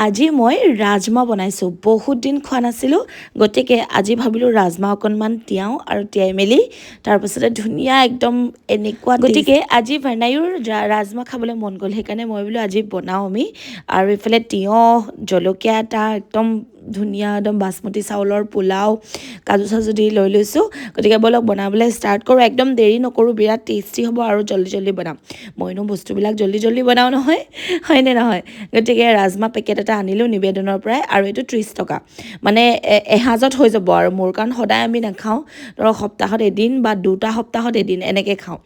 আজি মই ৰাজমা বনাইছোঁ বহুত দিন খোৱা নাছিলোঁ গতিকে আজি ভাবিলোঁ ৰাজমা অকণমান তিয়াওঁ আৰু তিয়াই মেলি তাৰপিছতে ধুনীয়া একদম এনেকুৱা গতিকে আজি বনায়ো ৰাজমা খাবলৈ মন গ'ল সেইকাৰণে মই বোলো আজি বনাওঁ আমি আৰু এইফালে তিয়ঁহ জলকীয়া এটা একদম ধুনীয়া একদম বাসমতি চাউলৰ পোলাও কাজু চাজু দি লৈ লৈছোঁ গতিকে বলক বনাবলৈ ষ্টাৰ্ট কৰোঁ একদম দেৰি নকৰোঁ বিৰাট টেষ্টি হ'ব আৰু জল্দি বনাম মইনো বস্তুবিলাক জল্দি বনাওঁ নহয় হয়নে নহয় গতিকে ৰাজমা পেকেট এটা আনিলোঁ নিবেদনৰ পৰাই আৰু এইটো 30 টকা মানে এসাঁজত হৈ যাব আৰু মোৰ কাৰণ সদায় আমি নাখাওঁ ধৰক সপ্তাহত এদিন বা দুটা সপ্তাহত এদিন এনেকৈ খাওঁ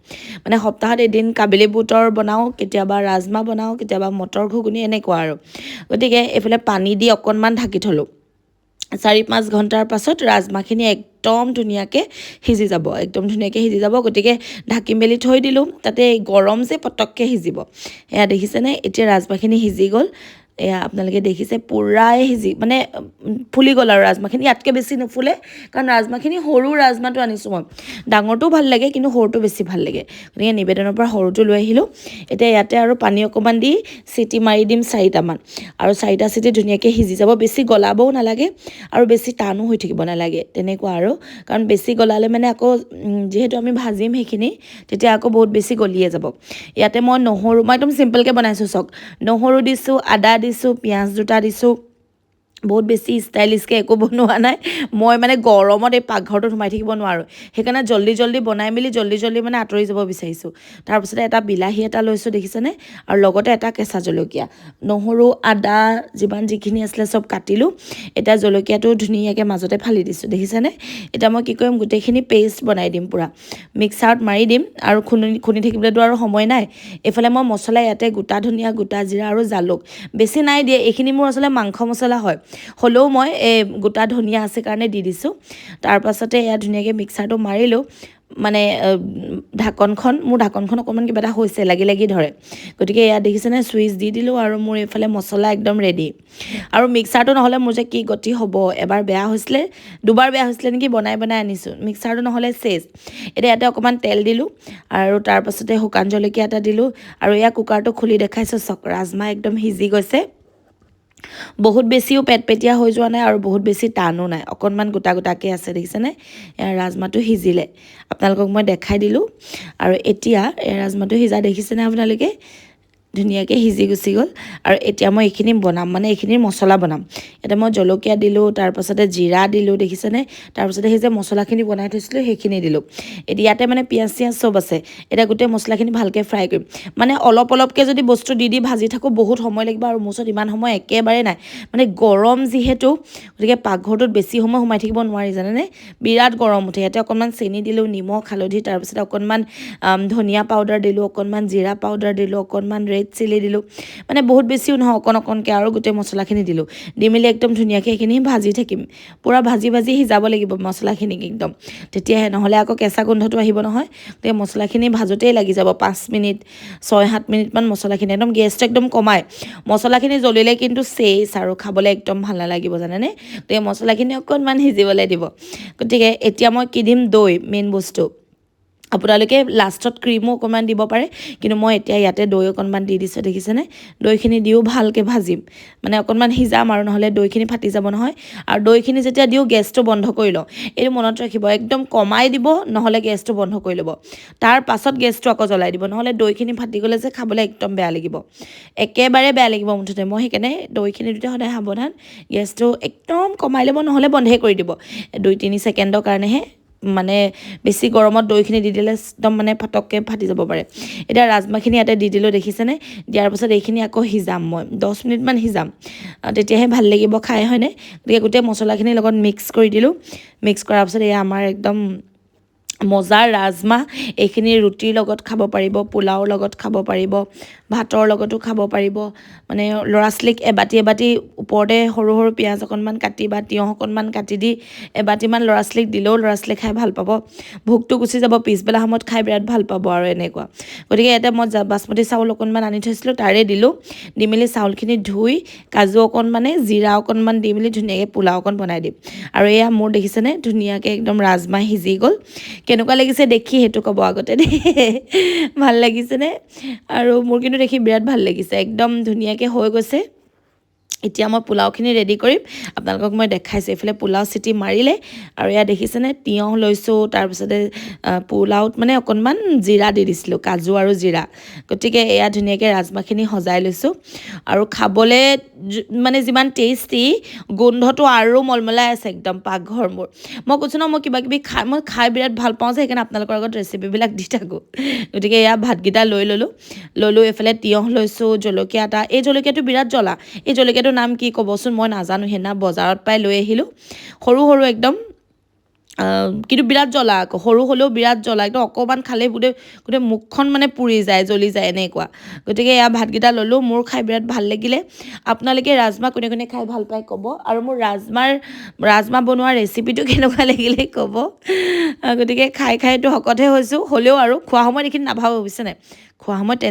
মানে সপ্তাহত এদিন কাবেলি বুটৰ বনাওঁ কেতিয়াবা ৰাজমা বনাওঁ কেতিয়াবা মটৰ ঘুগুনি এনেকুৱা আৰু গতিকে এইফালে পানী দি অকণমান ঢাকি থলোঁ 4-5 ঘণ্টাৰ পাছত ৰাজমাখিনি একদম ধুনীয়াকৈ সিজি যাব গতিকে ঢাকি মেলি থৈ দিলোঁ তাতে গৰম যে পটককৈ সিজিব এয়া দেখিছেনে এতিয়া ৰাজমাখিনি সিজি গ'ল এয়া আপোনালোকে দেখিছে পুৰাই সিজি মানে ফুলি গ'ল আৰু ৰাজমাখিনি ইয়াতকৈ বেছি নুফুলে কাৰণ ৰাজমাখিনি সৰু ৰাজমাটো আনিছোঁ মই ডাঙৰটো ভাল লাগে কিন্তু সৰুটো বেছি ভাল লাগে গতিকে নিবেদনৰ পৰা সৰুটো লৈ আহিলোঁ এতিয়া ইয়াতে আৰু পানী অকণমান দি চিটি মাৰি দিম 4টামান আৰু 4টা চিটি ধুনীয়াকৈ সিজি যাব বেছি গলাবও নালাগে আৰু বেছি টানো হৈ থাকিব নালাগে তেনেকুৱা আৰু কাৰণ বেছি গলালে মানে আকৌ যিহেতু আমি ভাজিম সেইখিনি তেতিয়া আকৌ বহুত বেছি গলিয়ে যাব ইয়াতে মই নহৰু মই একদম চিম্পলকৈ বনাইছোঁ চাওক নহৰু দিছোঁ আদা দিছোঁ পিঁয়াজ দুটা দিছোঁ বহুত বেছি ষ্টাইলিছকৈ একো বনোৱা নাই মই মানে গৰমত এই পাকঘৰটোত সোমাই থাকিব নোৱাৰোঁ সেইকাৰণে জল্দি বনাই মেলি জল্দি মানে আঁতৰি যাব বিচাৰিছোঁ তাৰপিছতে এটা বিলাহী এটা লৈছোঁ দেখিছেনে আৰু লগতে এটা কেঁচা জলকীয়া নহৰু আদা যিখিনি আছিলে চব কাটিলোঁ এতিয়া জলকীয়াটো ধুনীয়াকৈ মাজতে ফালি দিছোঁ দেখিছেনে এতিয়া মই কি কৰিম গোটেইখিনি পেষ্ট বনাই দিম পূৰা মিক্সাৰত মাৰি দিম আৰু খুন্দি থাকিবলৈতো আৰু সময় নাই এইফালে মই মছলা ইয়াতে গোটা ধনিয়া গোটা জিৰা আৰু জালুক বেছি নাই দিয়ে এইখিনি মোৰ আচলতে মাংস মছলা হয় হ'লেও মই এই গোটা ধনিয়া আছে কাৰণে দি দিছোঁ তাৰপাছতে এয়া ধুনীয়াকৈ মিক্সাৰটো মাৰিলোঁ মানে মোৰ ঢাকনখন অকণমান কিবা এটা হৈছে লাগি ধৰে গতিকে এয়া দেখিছেনে চুইচ দি দিলোঁ আৰু মোৰ এইফালে মছলা একদম ৰেডি আৰু মিক্সাৰটো নহ'লে মোৰ যে কি গতি হ'ব এবাৰ দুবাৰ বেয়া হৈছিলে নেকি বনাই আনিছোঁ মিক্সাৰটো নহ'লে চেচ এতিয়া ইয়াতে অকণমান তেল দিলোঁ আৰু তাৰপাছতে শুকান জলকীয়া এটা দিলোঁ আৰু এয়া কুকাৰটো খুলি দেখাইছোঁ চক ৰাজমা একদম সিজি গৈছে বহুত বেছিও পেটপেটীয়া হৈ যোৱা নাই আৰু বহুত বেছি টানো নাই অকণমান গোটাকৈ আছে দেখিছেনে ৰাজমাটো সিজিলে আপোনালোকক মই দেখাই দিলোঁ আৰু এতিয়া ৰাজমাটো সিজা দেখিছেনে আপোনালোকে ধুনীয়াকৈ সিজি গুচি গ'ল আৰু এতিয়া মই এইখিনি বনাম মানে এইখিনিৰ মছলা বনাম এতিয়া মই জলকীয়া দিলোঁ তাৰপাছতে জিৰা দিলোঁ দেখিছেনে তাৰপাছতে সেই যে মছলাখিনি বনাই থৈছিলোঁ সেইখিনি দিলোঁ এতিয়া ইয়াতে মানে পিঁয়াজ চিয়াজ চব আছে এতিয়া গোটেই মছলাখিনি ভালকৈ ফ্ৰাই কৰিম মানে অলপকৈ যদি বস্তু দি ভাজি থাকোঁ বহুত সময় লাগিব আৰু মোৰ ওচৰত ইমান সময় একেবাৰে নাই মানে গৰম যিহেতু গতিকে পাকঘৰটোত বেছি সময় সোমাই থাকিব নোৱাৰি জানেনে বিৰাট গৰম উঠে ইয়াতে অকণমান চেনি দিলোঁ নিমখ হালধি তাৰপিছতে অকণমান ধনিয়া পাউডাৰ দিলোঁ অকণমান জিৰা পাউডাৰ দিলোঁ অকণমান ৰেড চিলি দিলোঁ মানে বহুত বেছিও নহয় অকণকৈ আৰু গোটেই মছলাখিনি দিলোঁ দি মেলি একদম ধুনীয়াকৈ সেইখিনি ভাজি থাকিম পূৰা ভাজি সিজাব লাগিব মছলাখিনিক একদম তেতিয়াহে নহ'লে আকৌ কেঁচা গোন্ধটো আহিব নহয় গতিকে মছলাখিনি ভাজোতেই লাগি যাব 5 মিনিট 6-7 মিনিটমান মছলাখিনি একদম গেছটো একদম কমাই মছলাখিনি জ্বলিলে কিন্তু চেচ আৰু খাবলৈ একদম ভাল নালাগিব জানেনে গতিকে মছলাখিনি অকণমান সিজিবলৈ দিব গতিকে এতিয়া মই কি দিম দৈ মেইন বস্তু আপোনালোকে লাষ্টত ক্ৰীমো অকণমান দিব পাৰে কিন্তু মই এতিয়া ইয়াতে দৈ অকণমান দি দিছোঁ দেখিছেনে দৈখিনি দিও ভালকৈ ভাজিম মানে অকণমান সিজাম আৰু নহ'লে দৈখিনি ফাটি যাব নহয় আৰু দৈখিনি যেতিয়া দিওঁ গেছটো বন্ধ কৰি লওঁ এইটো মনত ৰাখিব একদম কমাই দিব নহ'লে গেছটো বন্ধ কৰি ল'ব তাৰ পাছত গেছটো আকৌ জ্বলাই দিব নহ'লে দৈখিনি ফাটি গ'লে যে খাবলৈ একদম বেয়া লাগিব একেবাৰে বেয়া লাগিব মুঠতে মই সেইকাৰণে দৈখিনি দিওঁতে সদায় সাৱধান গেছটো একদম কমাই ল'ব নহ'লে বন্ধই কৰি দিব 2-3 ছেকেণ্ডৰ কাৰণেহে মানে বেছি গৰমত দৈখিনি দি দিলে একদম মানে পটককৈ ফাটি যাব পাৰে এতিয়া ৰাজমাখিনি ইয়াতে দি দিলোঁ দেখিছেনে দিয়াৰ পাছত এইখিনি আকৌ সিজাম মই 10 মিনিটমান সিজাম তেতিয়াহে ভাল লাগিব খাই হয়নে গতিকে গোটেই মছলাখিনিৰ লগত মিক্স কৰি দিলোঁ মিক্স কৰাৰ পাছত এয়া আমাৰ একদম মজাৰ ৰাজমা এইখিনি ৰুটিৰ লগত খাব পাৰিব পোলাওৰ লগত খাব পাৰিব ভাতৰ লগতো খাব পাৰিব মানে ল'ৰা ছোৱালীক এবাটি ওপৰতে সৰু পিঁয়াজ অকণমান কাটি বা তিয়ঁহ অকণমান কাটি দি এবাটিমান ল'ৰা ছোৱালীক দিলেও ল'ৰা ছোৱালীয়ে খাই ভাল পাব ভোকটো গুচি যাব পিছবেলা সময়ত খাই বিৰাট ভাল পাব আৰু এনেকুৱা গতিকে ইয়াতে মই বাসমতি চাউল অকণমান আনি থৈছিলোঁ তাৰে দিলোঁ দি মেলি চাউলখিনি ধুই কাজু অকণমানে জিৰা অকণমান দি মেলি ধুনীয়াকৈ পোলাও অকণ বনাই দিম আৰু এয়া মোৰ দেখিছেনে ধুনীয়াকৈ একদম ৰাজমা সিজি গ'ল কেনেকুৱা লাগিছে দেখি সেইটো ক'ব আগতে দেই ভাল লাগিছেনে আৰু মোৰ কিন্তু দেখি বিৰাট ভাল লাগিছে একদম ধুনীয়াকৈ হৈ গৈছে এতিয়া মই পোলাওখিনি ৰেডি কৰিম আপোনালোকক মই দেখাইছোঁ এইফালে পোলাও চিটি মাৰিলে আৰু এয়া দেখিছেনে তিয়ঁহ লৈছোঁ তাৰপিছতে পোলাওত মানে অকণমান জিৰা দি দিছিলোঁ কাজু আৰু জিৰা গতিকে এয়া ধুনীয়াকৈ ৰাজমাহখিনি সজাই লৈছোঁ আৰু খাবলৈ মানে যিমান টেষ্টি গোন্ধটো আৰু মলমলাই আছে একদম পাকঘৰ মোৰ মই কৈছোঁ ন মই কিবাকিবি মই খাই বিৰাট ভাল পাওঁ যে সেইকাৰণে আপোনালোকৰ আগত ৰেচিপিবিলাক দি থাকোঁ গতিকে এয়া ভাতকেইটা ল'লোঁ এইফালে তিয়ঁহ লৈছোঁ জলকীয়া এটা এই জলকীয়াটো বিৰাট জ্বলা এই জলকীয়াটোৰ নাম কি ক'বচোন মই নাজানো সেইদিনা বজাৰত পাই লৈ আহিলোঁ সৰু সৰু একদম কিন্তু বিৰাট জ্বলা আকৌ সৰু হ'লেও বিৰাট জ্বলা একদম অকণমান খালেই গোটেই মুখখন মানে পুৰি যায় জ্বলি যায় এনেকুৱা গতিকে এয়া ভাতকেইটা ল'লোঁ মোৰ খাই বিৰাট ভাল লাগিলে আপোনালোকে ৰাজমাহ কোনে কোনে খাই ভাল পায় ক'ব আৰু মোৰ ৰাজমাহ বনোৱা ৰেচিপিটো কেনেকুৱা লাগিলে ক'ব গতিকে খাইতো শকতহে হৈছোঁ হ'লেও আৰু খোৱা সময়ত এইখিনি নাভাবোঁ বুজিছেনে খোৱা সময়ত